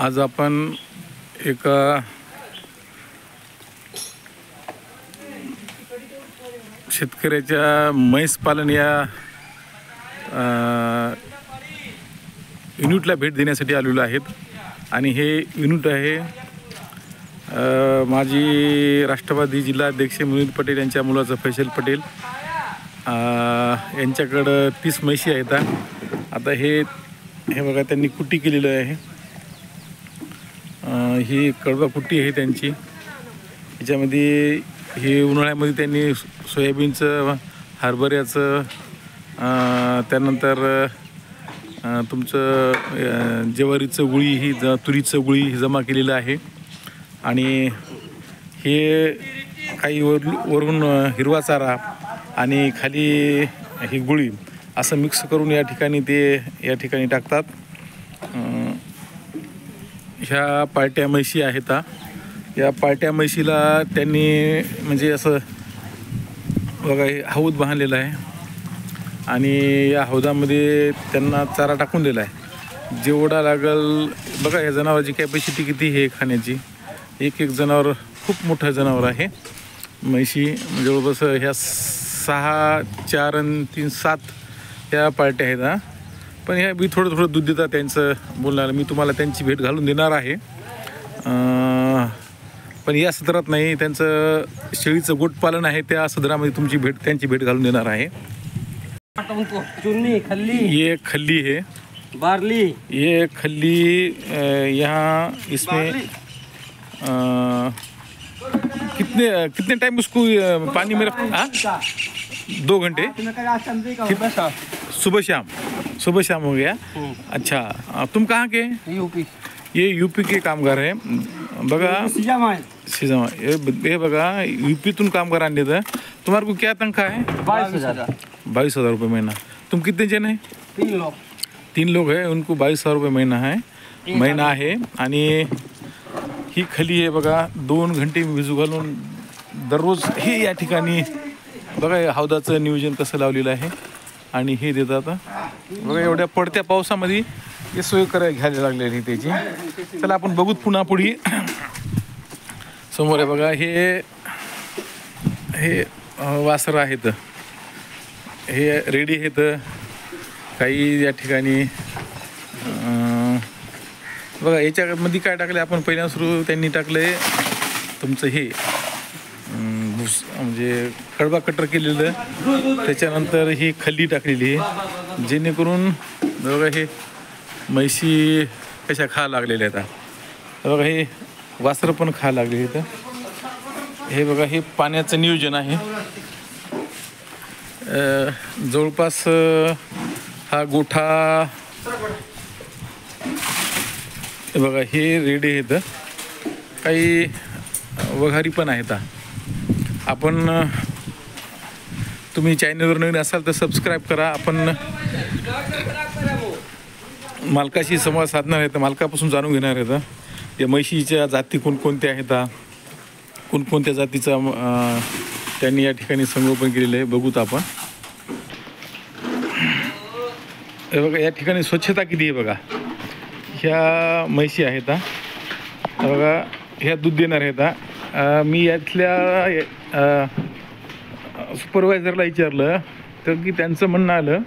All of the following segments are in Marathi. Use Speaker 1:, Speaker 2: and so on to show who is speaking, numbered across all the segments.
Speaker 1: आज आपण एका शेतकऱ्याच्या म्हैस पालन या युनिटला भेट देण्यासाठी आलेलो आहेत आणि हे युनिट आहे माजी राष्ट्रवादी जिल्हाध्यक्ष मुनीर पटेल यांच्या मुलाचं फैसल पटेल यांच्याकडं 30 म्हशी आहेत। आता हे बघा त्यांनी कुट्टी केलेलं आहे, ही कडवा कुट्टी आहे त्यांची। याच्यामध्ये हे उन्हाळ्यामध्ये त्यांनी सोयाबीनचं, हरभऱ्याचं, त्यानंतर तुमचं ज्वारीचं गुळी ही तुरीचं गुळी ही जमा केलेलं आहे आणि हे काही वरून हिरवा चारा आणि खाली ही गुळी असं मिक्स करून या ठिकाणी टाकतात। ह्या पार्ट्या म्हशी आहेत। या पार्ट्या म्हशीला त्यांनी म्हणजे असं बघा हे हौद बांधलेलं आहे आणि या हौदामध्ये त्यांना चारा टाकून दिला आहे। जेवढा लागल बघा या जनावरांची कॅपॅसिटी किती आहे खाण्याची। एक जनावर खूप मोठं जनावर आहे। म्हशी जवळपास ह्या 6, 4 आणि 3, 7 ह्या पार्ट्या आहेत। पण ह्या बी थोडं दूध देतात। त्यांचं बोलणार मी तुम्हाला त्यांची भेट घालून देणार आहे, पण या सदरात नाही। त्यांचं शेळीचं गोटपालन आहे, त्या सदरामध्ये त्यांची भेट घालून देणार आहे। ये खल्ली है,
Speaker 2: बार्ली,
Speaker 1: ये खल्ली यहाँ इसमें कितने टाइम उसको पानी में रखना? 2 घंटे सुबह शाम हो गया। अच्छा, तुम कहाँ के?
Speaker 2: यूपी।
Speaker 1: ये यूपी के कामगार है बघा, हे बघा यूपीतून कामगार आणले तर। तुम्हारे को क्या तनख्वाह है? 22,000 रुपये महीना। तुम कितने जन है? 3 लोग है, उनको 22,000 रुपये महीना आहे। आणि ही खली आहे बघा, 2 घंटे भिजू घालून दररोज हे या ठिकाणी बघा हौदाचं नियोजन कसं लावलेलं आहे आणि हे देतात बघा। एवढ्या पडत्या पावसामध्ये हे सोय घ्यायला लागलेली त्याची। चला आपण बघूत पुन्हा पुढे। समोर आहे बघा हे वासरं आहेत, हे रेडी आहेत। काही या ठिकाणी बघा याच्यामध्ये काय टाकले आपण पहिल्या त्यांनी टाकले तुमचं हे म्हणजे कडबा कटर केलेलं, त्याच्यानंतर ही खल्ली टाकलेली आहे जेणेकरून बघा हे म्हशी कशा खा लागलेल्या आहेत। बघा हे वासरं पण खा लागले आहेत। हे बघा हे पाण्याचं नियोजन आहे। जवळपास हा गोठा हे बघा हे रेडे आहेत, काही वघारी पण आहेत। आपण तुम्ही चॅनलवर नवीन असाल तर सबस्क्राईब करा। आपण मालकाशी संवाद साधणार आहे, तर मालकापासून जाणून घेणार आहेत या म्हशीच्या जाती कोणकोणत्या आहेत, कोणकोणत्या जातीचा त्यांनी या ठिकाणी संगोपन केलेलं आहे बघूत आपण। हे बघा या ठिकाणी स्वच्छता किती आहे बघा। ह्या म्हशी आहेत बघा, ह्या दूध देणार आहेत। मी यातल्या सुपरवायझरला विचारलं तर की त्यांचं म्हणणं आलं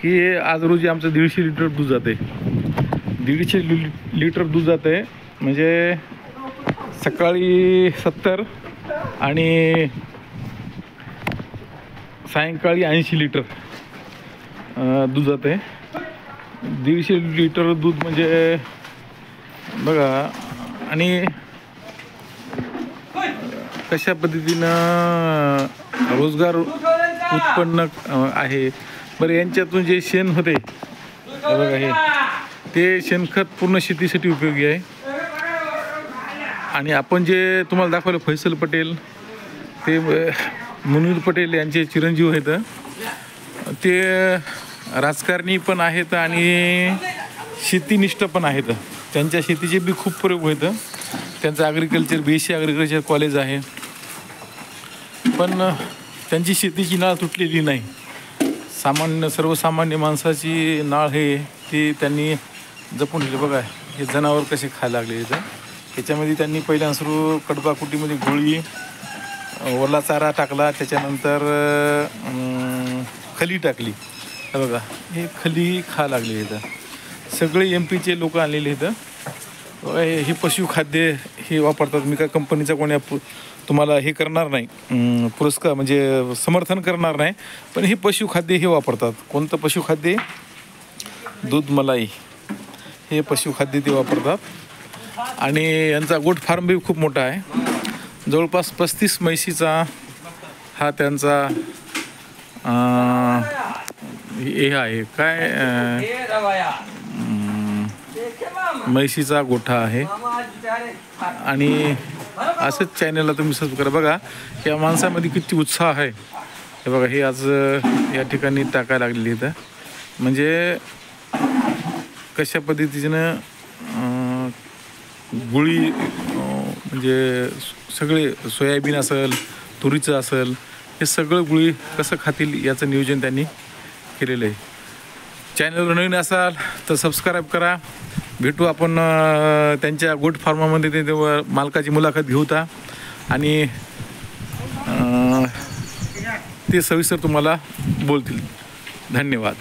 Speaker 1: की आज रोजी आमचं 150 लिटर दूध जाते। 150 लिटर दूध जाते म्हणजे सकाळी 70 आणि सायंकाळी 80 लिटर दूध जाते। 150 लिटर दूध म्हणजे बघा। आणि कशा पद्धतीनं रोजगार उत्पन्न आहे बरं। यांच्यातून जे शेण होते बघा ते शेणखत पूर्ण शेतीसाठी उपयोगी आहे। आणि आपण जे तुम्हाला दाखवलं फैसल पटेल, ते मुनीर पटेल यांचे चिरंजीव आहेत। ते राजकारणी पण आहेत आणि शेतीनिष्ठ पण आहेत। त्यांच्या शेतीचे बी खूप प्रयोग आहेत। त्यांचं BSc ॲग्रिकल्चर कॉलेज आहे, पण त्यांची शेतीची नाळ तुटलेली नाही। सर्वसामान्य माणसाची नाळ हे ती त्यांनी जपून ठेवले. बघा हे जनावर कसे खायला लागले इथं. त्याच्यामध्ये त्यांनी पहिल्यांदा सुरू कडबा कुटीमध्ये गोळी, ओला चारा टाकला, त्याच्यानंतर खली टाकली. हे बघा हे खली खा लागले इथं. सगळे MP चे लोक आलेले इथं. बघा हे पशुखाद्य हे वापरतात. मी काय कंपनीचा कोणी तुम्हाला हे करणार नाही, पुरस्कार म्हणजे समर्थन करणार नाही, पण हे पशुखाद्य हे वापरतात. कोणतं पशुखाद्य? दूध मलाई हे पशुखाद्य ते वापरतात. आणि यांचा गोट फार्म बी खूप मोठा आहे. जवळपास 35 म्हैशीचा हा त्यांचा हे आहे काय म्हैशीचा गोठा आहे. आणि असंच चॅनलला तुम्ही सबस्क्राईब करा. बघा या माणसामध्ये किती उत्साह आहे. हे बघा हे आज या ठिकाणी टाकायला लागलेली इथं. म्हणजे कशा पद्धतीनं गुळी म्हणजे सगळे सोयाबीन असेल, तुरीचं असेल, हे सगळं गुळी कसं खातील याचं नियोजन त्यांनी केलेलं आहे. चॅनलवर नवीन असाल तर सबस्क्राईब करा. भेटू आपण त्यांच्या गोट फार्मामध्ये. ते मालकाची मुलाखत घेऊ ता आणि ते सविस्तर तुम्हाला बोलतील. धन्यवाद.